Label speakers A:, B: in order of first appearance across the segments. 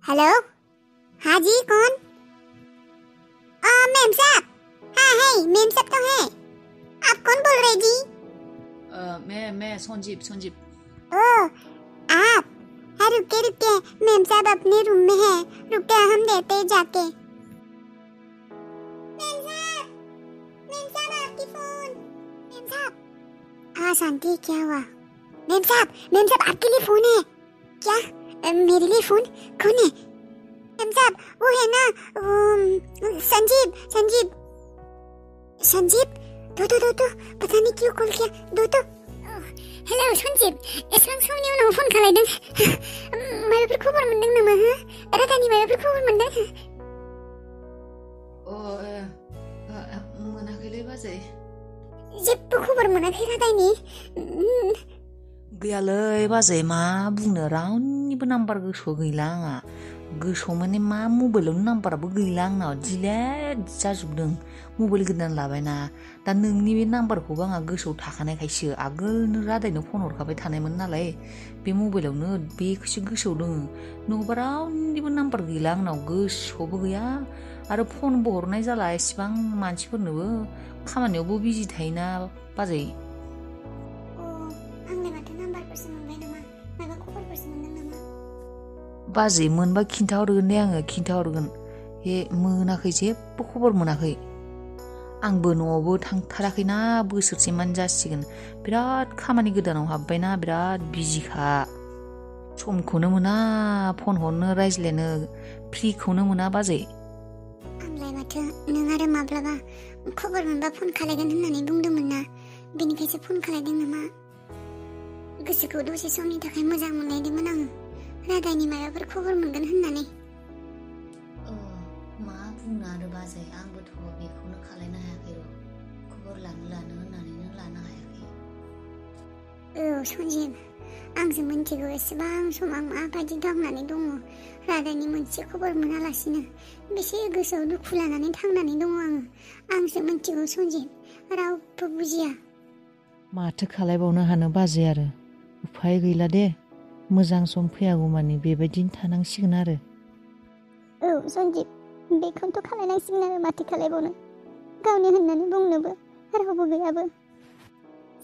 A: Hello. हाँ जी, कौन? मेम साहब। हाँ है, मेम साहब तो है। आप कौन बोल रहे जी?
B: मैं संजीव।
A: ओह, आप? हाँ, रुके, मेम साहब अपने रूम में है। रुके, हम देते हैं जाके। मेम साहब आपकी फोन। मेम साहब। हाँ शांति, क्या हुआ? मेम साहब आपके लिए फोन है क्या? मेरे लिए फोन? कौन है? मेम साहब वो है ना, संजीव। दो पता नहीं क्यों कॉल किया। दो हेलो संजीव, एसेबां समनि उनाव फन खालायदों। माबाफोर खबर मोनदों नामा? रादानि माबाफोर खबर मोनदों?
B: मोनाखैलै बाजै।
A: जेबो खबर मोनाखै रादानि?
B: गैयालै बाजै, मा बुंनो, रावनिबो नाम्बार गोसोआव गैला आंहा। गोसोआव माने मा मबाइलावनो नाम्बाराबो गैला आंनाव, डिलेट जाजोबदों। मबाइल गोदान लाबायना, दा नोंनि बे नाम्बारखौबो आंहा गोसोआव थाखानायखायसो आगोलनो रादायनो फन हरखाबाय थानायमोन नालाय, बे मबाइलावनो बेखौसो गोसोआव दङ। नङाबा रावनिबो नाम्बार गैला आंनाव, गोसोआवबो गैया। आरो फनबो हरनाय जाला एसेबां मानसिफोरनोबो, खामानियावबो बिजि थायोना बाजै। बाजै मोनबा खिन्थाहरगोन दे, आङो खिन्थाहरगोन। मोनाखै, जेबो खबर मोनाखै। आंबो न'आवबो थांथाराखैना, बोसोरसेमानि जासिगोन। बिराद खामानि गोदानाव हाबबायना, बिराद बिजिखा। समखौनो मोना फन हरनो, रायज्लायनो फ्रिखौनो मोना बाजै।
A: आंलाय माथो नों आरो माब्लाबा खबर मोनबा फन खालायगोन होननानै बुंदोंमोन ना, बेनिखायसो फन खालायदों नामा? गोसोखौ दसे समनि थाखाय मोजां मोनलायदोंमोन आङो, रादानि माबाफोर खबर मोनगोन होननानै।
C: मा बुंनो आरो बाजै, आंबोथ' बेखौनो खालायनो हायाखै र', खबर लानो होननानैनो लानो हायाखै।
A: औ सन्जिब, आंसो मिन्थिगौ एसेबां सम आं माबायदि दांनानै दङ, रादानि मोनसे खबर मोनालासिनो बेसे गोसोआव दुखु लानानै थांनानै दङ आंसो मिन्थिगौ सन्जिब, रावबो बुजिया।
D: माथो खालायबावनो हानो बाजै, आरो उफाय गैला दे। मोजां सम फैयागौमानि बेबायदिनो थानांसिगोन आरो।
A: औ सन्जिब, बेखौनोथ' खालायनांसिगोन आरो माथो खालायबावनो। गावनि होननानै बुंनोबो रावबो गैयाबो।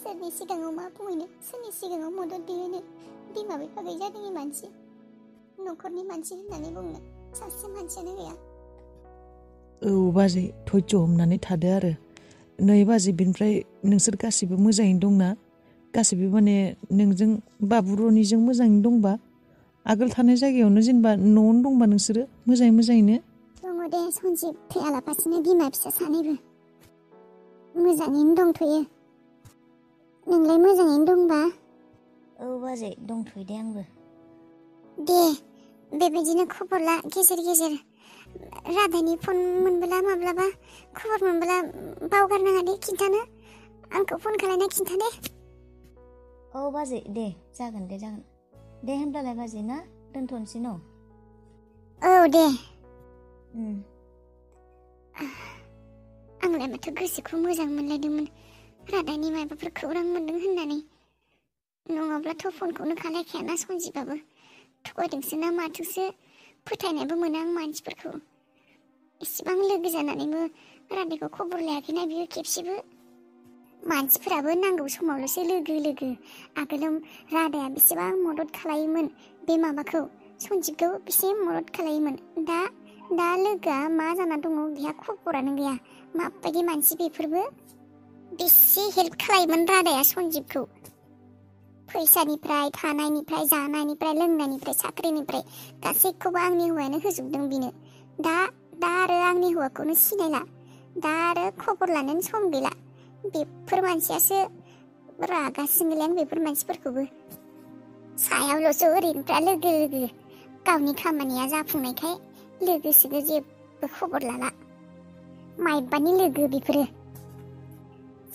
A: सोरनि सिगाङाव मा बुंहैनो, सोरनि सिगाङाव मदद बिहैनो। बिमा बिफा गैजारोङि मानसि, न'खरनि मानसि होननानै बुंनो सासे मानसियानो गैया।
D: औ बाजै, धैर्य हमनानै थादो आरो। नै बाजै, बिनिफ्राय नोंसोर गासिबो मोजाङैनो दंना? गासिबो माने नोंजों बाबु मोजाङैनो दंबा? आगोल थानाय जायगायावनो, जेनेबा न'आवनो दंबा नोंसोरो मोजाङैनो?
A: दङ दे सन्जिब, थैयालाबासिनो बिमा फिसा सानैबो मोजाङैनो दंथ'यो। नोंलाय मोजाङैनो दंबा?
C: औ बाजै, दंथ'यो दे आंबो।
A: दे बेबायदिनो खबर ला गेजेर गेजेर। राधानि फन मोनबोला, माब्लाबा खबर मोनबोला बावगारनाङा दे खिन्थानो। आंखौ फन खालायना खिन्था दे।
C: औ बाजै, दे जागोन। दे होनब्लालाय बाजै ना, दोनथ'नोसै न'?
A: औ दे। आंलाय माथो गोसोखौ मोजां मोनलायदोंमोन, राधानि माबाफोर खौरां मोनदों होननानै। नङाब्लाथ' फनखौनो खालायखायाना सन्जिबाबो। थगायदोंसो ना माथोंसो फोथायनायबो मोनो आं मानसिफोरखौ। इसिबां लोगो जानानैबो राधाखौ खबर लायाखैना बियो खेबसेबो। मानसिफोराबो नांगौ समावल'सो लोगो। आगोलाव राधाया बेसेबां मदद खालायोमोन, बे माबाखौ सन्जिबखौ बेसे मदद खालायोमोन। दा लोगोआ मा जाना दङ, बेहा खबरानो गैया। माबायदि मानसि बेफोरबो, बेसे हेल्प खालायोमोन राधाया सन्जिबखौ। फैसानिफ्राय, थानायनिफ्राय, जानायनिफ्राय, लोंनायनिफ्राय, साख्रिनिफ्राय गासैखौबो आंनि हौवायानो होजोबदों बिनो। दा आरो आंनि हौवाखौनो सिनायला, दा आरो खबर लानोनो सम गैला। बेफोर मानसियासो रागा जोंलाय आं बेफोर मानसिफोरखौबो। सायावल'सो ओरैनिफ्राय लोगो, गावनि खामानिया जाफुंनायखाय लोगोसेबो जेबो खबर लाला। माइबानि लोगो बेफोरो,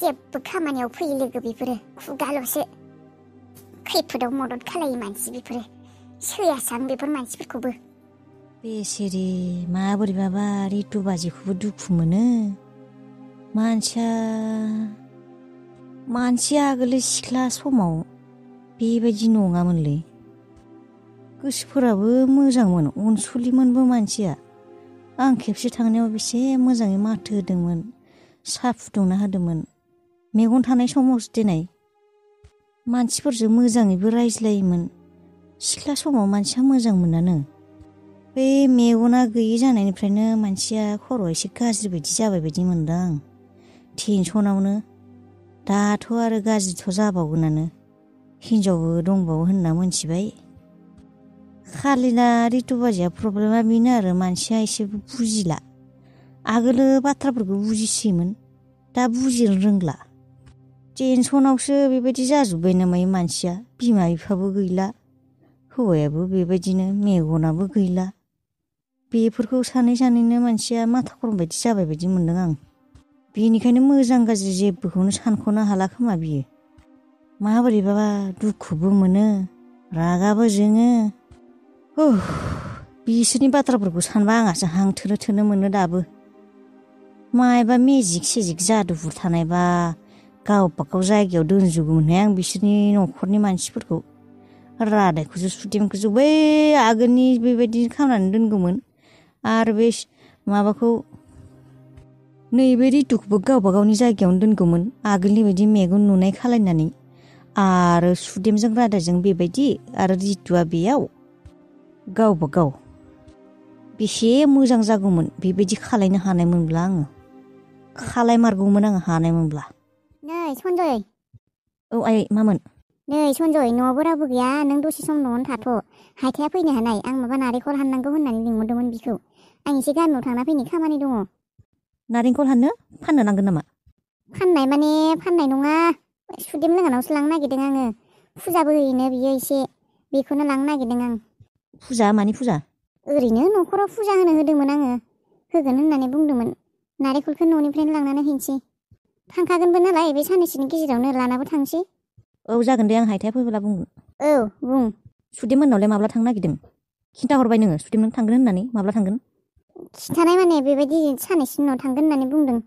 A: जेबो खामानियाव फैयो लोगो बेफोरो, खुगाल'सो। खैफोदाव मदद खालायो मानसि बेफोरो, सैयासो आं बेफोर मानसिफोरखौबो।
C: बेसेरे माबोरैबाबा रितु बाजैखौबो दुखु मोनो। मानसिया आगोल सिख्ला समाव बेबायदि नङामोनलै। गोसोफोराबो मोजांमोन अनसुलिमोनबो मानसिया आं खेबसे थांनायाव बेसे मोजाङै माथो होदोंमोन साहा फुदुंना होदोंमोन मेगन थानाय समावसो दिनै मानसिफोरजों मोजाङैबो रायज्लायोमोन सिख्ला समाव मानसिया मोजां मोनानो बे मेगना गैयि जानायनिफ्रायनो मानसिया खर'आ एसे गाज्रि बायदि जाबाय बायदि मोनदों आं टेनसनावनो दाथ' आरो गाज्रिथ' जाबावगोनानो हिनजावबो दंबावो होनना मोनथिबाय खालिना रितु बाजिया प्रब्लेमा बेनो आरो मानसिया एसेबो बुजिला आगोलो बाथ्राफोरखौ बुजिसोयोमोन दा बुजिनो रोंला टेनसनावसो बेबायदि जाजोब्बाय नामा मानसिया बिमा बिफाबो गैला हौवायाबो बेबायदिनो मेगनाबो गैला बेफोरखौ सानै सानैनो मानसिया माथा गरम बायदि जाबाय बायदि मोनदों आं बेनिखायनो मोजां गाज्रि जेबोखौनो सानख'नो हाला खोमा बियो माबोरैबाबा दुखुबो मोनो रागाबो जोङो बिसोरनि बाथ्राफोरखौ सानबा आंहासो हां थोनो थोनो मोनो दाबो मायबा मेजिक सेजिक जादुफोर थानायबा गावबागाव जायगायाव दोनजोबोमोनहाय आं बिसोरनि न'खरनि मानसिफोरखौ रादायखौसो सुदेमखौसो बै आगोलनि बेबायदि खालामनानै दोनगौमोन आरो बे माबाखौ नैबे रितुखौबो गावबा गावनि जायगायावनो दोनगौमोन आगोलनि बायदि मेगन नुनाय खालायनानै आरो सुदेमजों रादायजों बेबायदि आरो रितुआ बेयाव गावबा गाव बेसे मोजां जागौमोन बेबायदि खालायनो हानायमोनब्ला आङो खालायमारगौमोन आङो हानायमोनब्ला
A: नै सन्जय
C: औ आइ मामोन
A: नै सन्जय न'आवबो रावबो गैया नों दसे सम न'आवनो थाथ' हायथाया फैनो हानाय आं माबा नारेंखल हाननांगौ होननानै लिंहरदोंमोन बिखौ आं एसे गामियाव थांना फैनो खामानि दङ
C: नारेंखल हाननो फाननो नांगोन नामा
A: फाननाय माने फाननाय नङा सुदेम लोंहानावसो लांनो नागिरदों आङो फुजाबो होयोनो बियो एसे बेखौनो लांनो नागिरदों आं
C: फुजा मानि फुजा
A: ओरैनो न'खराव फुजा होदोंमोन आङो होगोन होननानै बुंदोंमोन नारेंखलखौ न'निफ्रायनो लांनानै हैनोसै थांखागोनबो नालाय बे साननैसोनि गेजेरावनो लानाबो थांसै
C: औ जागोन दे आं हायथाया फैबोला बुंगोन
A: औ बुं
C: सुदेम मोननावलाय माब्ला थांनो नागिरदों खिन्थाहरबाय नोङो सुदेम नों थांगोन होननानै माब्ला थांगोन
A: खिन्थानाय माने बेबायदि साननैसो उनाव थांगोन होननानै बुंदों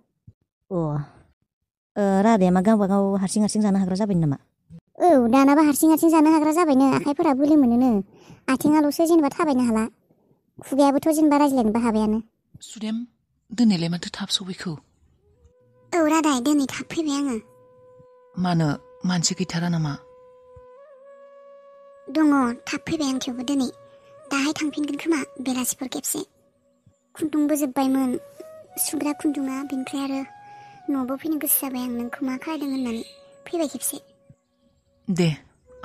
C: राधाया मा गावबा गाव हारसिं हारसिं जानो हाग्रा जाबाय नामा
A: औ दानाबा हारसिं हारसिं जानो हाग्रा जाबायनो आखाइफोरा बोलो मोनोनो आथिङाल'सो जेनेबा थाबायनो हाला खुगायाबोथ' जेनेबा रायज्लायनोबो हाबायानो
B: सुदेम दिनैलाय माथो थाब सफैखो
A: औ रादाय दिनै थाब फैबाय आङो
B: मानो मानसि गैथारा नामा
A: दङ थाब फैबाय आं थेवबो दिनै दाहाय थांफिनगोन खोमा बेलासिफोर खेबसे खुन्दुंबो जोब्बायमोन सुग्रा खुन्दुङा बेनिफ्राय आरो न'आवबो फैनो गोसो जाबाय आं नोंखौ मा खालायदों होननानै फैबाय खेबसे
B: दे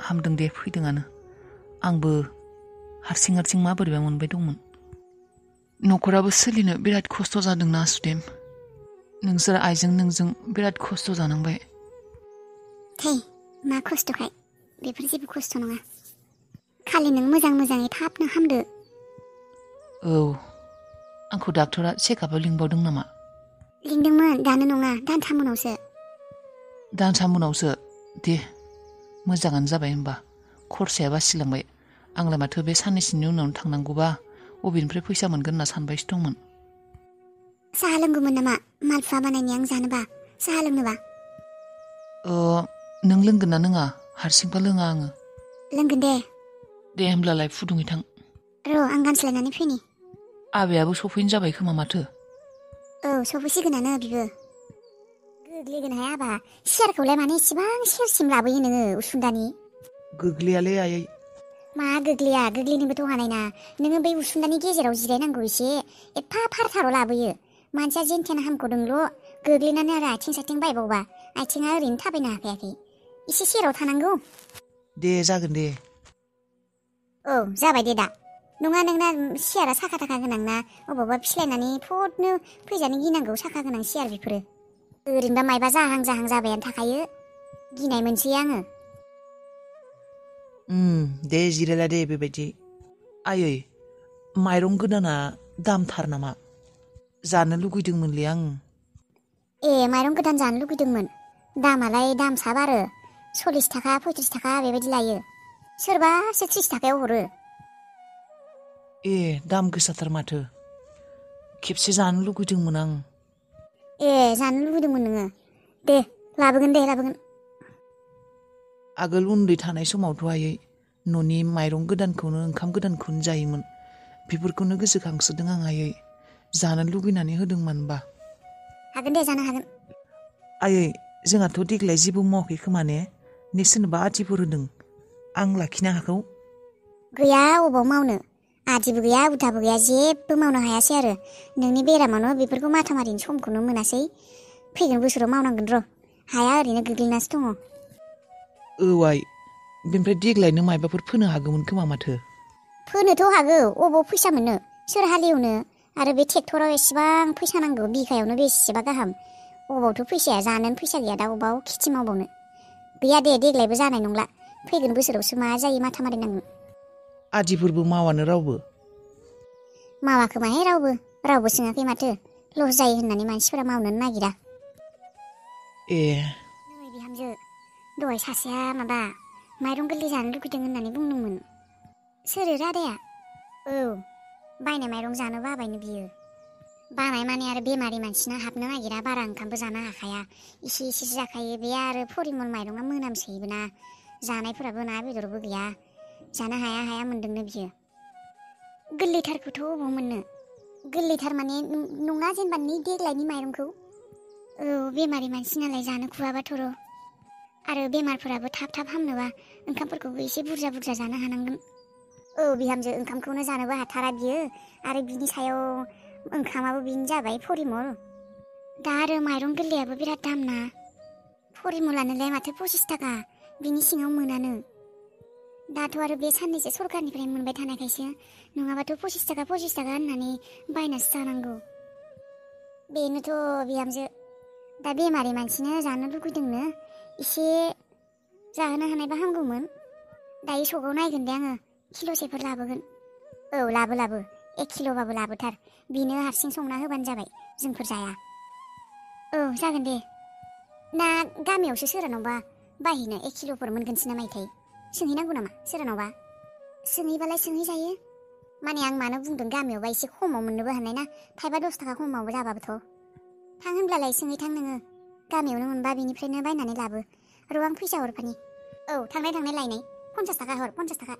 B: हामदों दे फैदोंआनो आंबो हारसिं हारसिं माबोरैबा मोनबाय दंमोन न'खराबो सोलिनो बिराद खस्थ' जादोंना सुदेम नोंसोर आइजों नोंजों बिराद खस्थ' जानांबाय
A: थै मा खस्थ'खाय बेफोर जेबो खस्थ' नङा खालि नों मोजाङै थाबनो हामदो
B: औ आंखौ डाक्टरा चेकआपआव लिंबावदों नामा
A: लिंदोंमोन दानो नङा दानथाम उनावसो
B: दानथाम उनावसो दे मोजाङानो जाबाय होनबा खरसाया बासिलांबाय आंलाय माथो बे साननैसोनि उनावनो थांनांगौबा बबेनिफ्राय फैसा मोनगोन होनना सानबायसो दंमोन
A: साहा लोंगौमोन नामा मालफुवा बानायनाय आं जानोबा साहा लोंनोबा
B: नों लोंगोन ना लोङा हारसिंबा लोङा आङो
A: लोंगोन
B: दे होमब्लालाय फुदुङै थां
A: र' आं गानस्लायनानै फैनि
B: आबायाबो सफैनो जाबाय खोमा माथो
A: औ सफैसिगोनानो बिबो गोग्लैगोन हाय आबा सियारखौलाय माने इसेबां सेरसिम लाबोयो नोङो उसुंदानि
B: गोग्लैयालै आयै
A: मा गोग्लैया गोग्लैनोबोथ' हानाय ना नोङो बै उसुंदानि गेजेराव जिरायनांगौ एसे एफा फारथाराव लाबोयो मानसिया जेनथेन हामख'दोंल' गोग्लैनानै आरो आथिं साथिं बायबावबा आथिङा ओरैनो थाबायनो हाखायाखै एसे सेराव थानांगौ
B: दे जागोन दे
A: औ जाबाय दे दा नङा नोंना सियारा साखा थाखा गोनां ना अबावबा फिस्लायनानै थथनो फैजानो गिनांगौ साखा गोनां सियार बेफोरो ओरैनोबा मायबा जाहां जाबायानो थाखायो गिनाय मोनसै आङो
B: दे जिरायला दे बेबायदि आयै माइरं गोदाना दामथार नामा जानो लुगैदोंमोनलै आं
A: ए माइरं गोदान जानो लुगैदोंमोन दामालाय दामसाब आरो 40 थाखा 35 थाखा बेबायदि लायो सोरबासो 30 थाखायाव हरो
B: ए दाम गोसाथार माथो खेबसे जानो लुगैदोंमोन आं
A: ए जानो लुगैदोंमोन नोङो दे लाबोगोन
B: आगोल उन्दै थानाय समावथ' आयै
D: न'नि माइरं गोदानखौनो ओंखाम गोदानखौनो जायोमोन बेफोरखौनो गोसोखांसोदों आं आयै जानो लुगैनानै होदोंमोनबा
A: हागोन दे जानो हागोन
D: आयै जोंहाथ' देग्लाय जेबो मावाखै खोमा ने सोरनोबा आदिफोर होदों आं लाखिनो हागौ
A: गैया अबाव मावनो आदिबो गैया उधाबो गैया जेबो मावनो हायासै आरो नोंनि बेरामावनो बेफोरखौ माथा मारिनो समखौनो मोनासै फैगोन बोसोराव मावनांगोन र' हाया ओरैनो गोग्लैनासो दङ
D: औ आइ बेनिफ्राय देग्लायनो मायबाफोर फोनो हागौमोन खोमा माथो
A: फोनोथ' हागौ अबाव फैसा मोनो सोर हालेवनो आरो बे ट्रेक्टराव एसेबां फैसा नांगौ बिघायावनो बेसेबा गाहाम अबावथ' फैसाया जानोनो फैसा गैया दा अबाव खेथि मावबावनो गैया दे देग्लायबो जानाय नंला फैगोन बोसोरावसो मा जायो माथा मारिनांगोन
D: आदिफोरबो मावानो रावबो
A: मावाखोमाहाय रावबो सोङाखै माथो लस जायो होननानै मानसिफोरा मावनोनो नागिरा
D: ए
A: नै बिहामजो दहाय सासेया माबा माइरं गोरलै जानो लुगैदों होननानै बुंदोंमोन सोरो रादाया औ बायनाय माइरं जानो बाबायनो बियो बानाय माने आरो बेमारि मानसिना हाबनो नागिरा बारा ओंखामबो जानो हाखाया इसे इसेसो जाखायो बे आरो परिमल माइरङा मोनामसोयोबो ना जानायफोराबो ना बेदरबो गैया जानो हाया मोनदोंनो बियो गोरलैथारखौथ' अबाव मोननो गोरलैथार माने नङा जेनेबा नै देग्लायनि माइरंखौ औ बेमारि मानसि नालाय जानो खुवाबाथ' र' आरो बेमारफोराबो थाब हामनोबा ओंखामफोरखौबो एसे बुरजा जानो हानांगोन औ बिहामजो ओंखामखौनो जानोबो हाथारा बियो आरो बिनि सायाव ओंखामाबो बिनो जाबाय परिमल दा आरो माइरं गोरलैयाबो बिराद दाम ना परिमलानोलाय माथो 25 थाखा बिनि सिङाव मोनानो दाथ' आरो बे साननैसो सरखारनिफ्राय मोनबाय थानायखायसो नङाबाथ' 25 थाखा होननानै बायनासो जानांगौ बेनोथ' बिहामजो दा बेमारि मानसिनो जानो लुगैदोंनो एसे जाहोनो हानायबा हामगौमोन दायो सगाव नायगोन दे आङो किल'सेफोर लाबोगोन औ लाबो 1 किल'बाबो लाबोथार बिनो हारसिं संना होबानो जाबाय जोंफोर जाया औ जागोन दे ना गामियावसो सोरनावबा बायहैनो 1 किल'फोर मोनगोनसो ना माइथाय सोंहैनांगौ नामा सोरनावबा सोंहैबालाय सोंहैजायो माने आं मानो बुंदों गामियावबा एसे खमाव मोननोबो हानाय ना 5-10 थाखा खमावबो जाबाबोथ' थां होनब्लालाय सोंहैथां नोङो गामियावनो मोनबा बेनिफ्रायनो बायनानै लाबो र' आं फैसा हरफानि औ थांनाय लायनाय 50 थाखा हर 50 थाखा